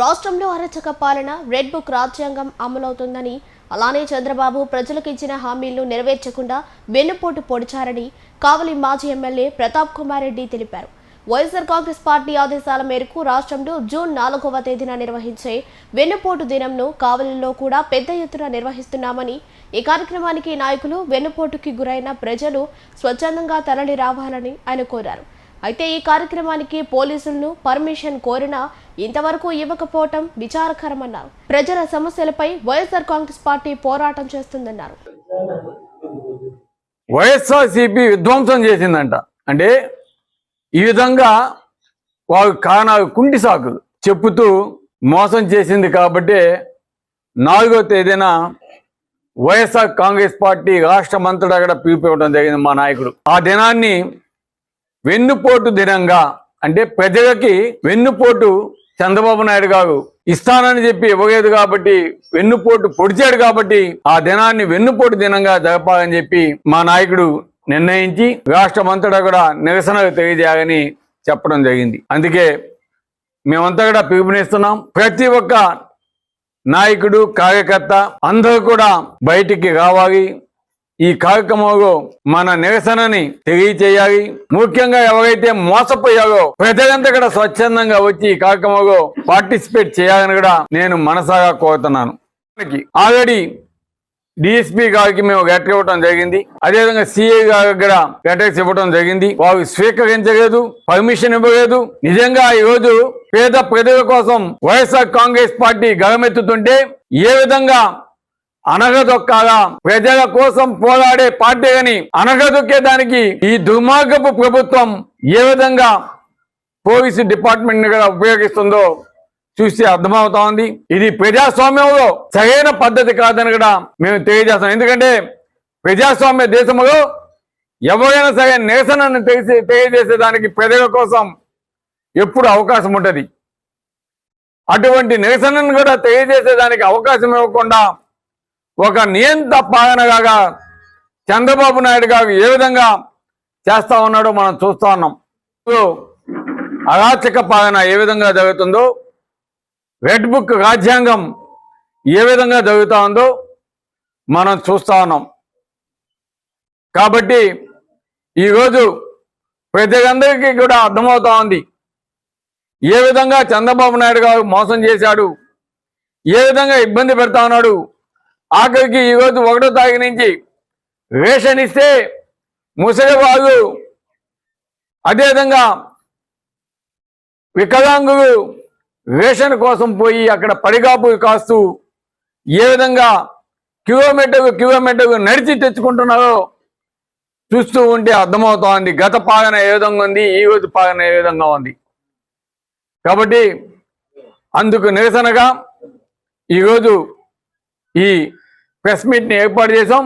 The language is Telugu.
రాష్ట్రంలో అరాచక పాలన రెడ్ బుక్ రాజ్యాంగం అమలవుతుందని అలానే చంద్రబాబు ప్రజలకు ఇచ్చిన హామీలను నెరవేర్చకుండా వెన్నుపోటు పొడిచారని కావలి మాజీ ఎమ్మెల్యే ప్రతాప్ కుమార్ రెడ్డి తెలిపారు. వైఎస్ఆర్ కాంగ్రెస్ పార్టీ ఆదేశాల మేరకు రాష్ట్రంలో జూన్ 4వ తేదీన నిర్వహించే వెన్నుపోటు దినంను కావలిలో కూడా పెద్ద ఎత్తున నిర్వహిస్తున్నామని, ఈ కార్యక్రమానికి నాయకులు వెన్నుపోటుకి గురైన ప్రజలు స్వచ్ఛందంగా తరలి రావాలని ఆయన కోరారు. అయితే ఈ కార్యక్రమానికి పోలీసులను పర్మిషన్ కోరినా ఇంతవరకు ఇవ్వకపోవటం విచారకరమన్నారు. ప్రజల సమస్యలపై వైఎస్ఆర్ కాంగ్రెస్ పార్టీ పోరాటం చేస్తుందన్నారు. వైఎస్ఆర్సీపీ విధ్వంసం చేసిందంట. అంటే ఈ విధంగా వారు కారణాలు కుంటి సాకులు చెప్పుతూ మోసం చేసింది కాబట్టి 4వ తేదీన వైఎస్ఆర్ కాంగ్రెస్ పార్టీ రాష్ట్రమంతటా కూడా పిలుపుకోవడం జరిగింది మా నాయకుడు. ఆ దినాన్ని వెన్నుపోటు దినంగా, అంటే ప్రజలకి వెన్నుపోటు చంద్రబాబు నాయుడు గారు ఇస్తానని చెప్పి ఇవ్వలేదు కాబట్టి వెన్నుపోటు పొడిచాడు కాబట్టి ఆ దినాన్ని వెన్నుపోటు దినంగా జరపాలని చెప్పి మా నాయకుడు నిర్ణయించి రాష్ట్రమంతటా కూడా నిరసనలు తెలియజేయాలని చెప్పడం జరిగింది. అందుకే మేమంతా కూడా పిలుపునిస్తున్నాం. ప్రతి ఒక్క నాయకుడు కార్యకర్త అందరూ కూడా బయటికి రావాలి. ఈ కార్యక్రమంలో మన నిరసనని తెలియచేయాలి. ముఖ్యంగా ఎవరైతే మోసపోయారో ప్రజలంతా కూడా స్వచ్ఛందంగా వచ్చి ఈ కార్యక్రమంలో పార్టిసిపేట్ చేయాలని కూడా నేను మనసాగా కోరుతున్నాను. ఆల్రెడీ డిఎస్పీ గారికి మేము లెటర్ ఇవ్వడం జరిగింది. అదేవిధంగా సిఐ గారికి కూడా లెటర్స్ ఇవ్వడం జరిగింది. వారు స్వీకరించలేదు, పర్మిషన్ ఇవ్వలేదు. నిజంగా ఈరోజు పేద ప్రజల కోసం వైఎస్ఆర్ కాంగ్రెస్ పార్టీ గలమెత్తుతుంటే ఏ విధంగా అనగదొక్కాలా, ప్రజల కోసం పోరాడే పార్టీని అనగదొక్కేదానికి ఈ దుర్మార్గపు ప్రభుత్వం ఏ విధంగా పోలీసు డిపార్ట్మెంట్ ని కూడా ఉపయోగిస్తుందో చూసి అర్థమవుతా ఉంది. ఇది ప్రజాస్వామ్యంలో సరైన పద్ధతి కాదని కూడా మేము తెలియజేస్తాం. ఎందుకంటే ప్రజాస్వామ్య దేశంలో ఎవరైనా సరే నిరసనను తెలియజేసేదానికి ప్రజల కోసం ఎప్పుడు అవకాశం ఉంటుంది. అటువంటి నిరసనను కూడా తెలియజేసేదానికి అవకాశం ఇవ్వకుండా ఒక నియంత పాలనగా చంద్రబాబు నాయుడు గారు ఏ విధంగా చేస్తా ఉన్నాడో మనం చూస్తా ఉన్నాం. అరాచక పాలన ఏ విధంగా జరుగుతుందో, రెడ్ బుక్ రాజ్యాంగం ఏ విధంగా జరుగుతూ ఉందో మనం చూస్తా ఉన్నాం. కాబట్టి ఈరోజు ప్రజలందరికీ కూడా అర్థమవుతా ఉంది ఏ విధంగా చంద్రబాబు నాయుడు గారు మోసం చేశాడు, ఏ విధంగా ఇబ్బంది పెడతా ఉన్నాడు. ఆఖరికి ఈరోజు 1వ తారీఖు నుంచి రేషన్ ఇస్తే ముసలి వాళ్ళు, అదేవిధంగా వికలాంగులు రేషన్ కోసం పోయి అక్కడ పడిగాపు కాస్తూ ఏ విధంగా కిలోమీటర్లు నడిచి తెచ్చుకుంటున్నారో చూస్తూ ఉంటే అర్థమవుతా ఉంది. గత పాలన ఏ విధంగా ఉంది, ఈ రోజు పాలన ఏ విధంగా ఉంది. కాబట్టి అందుకు నిరసనగా ఈరోజు ఈ ప్రెస్ మీట్ని ఏర్పాటు చేశాం.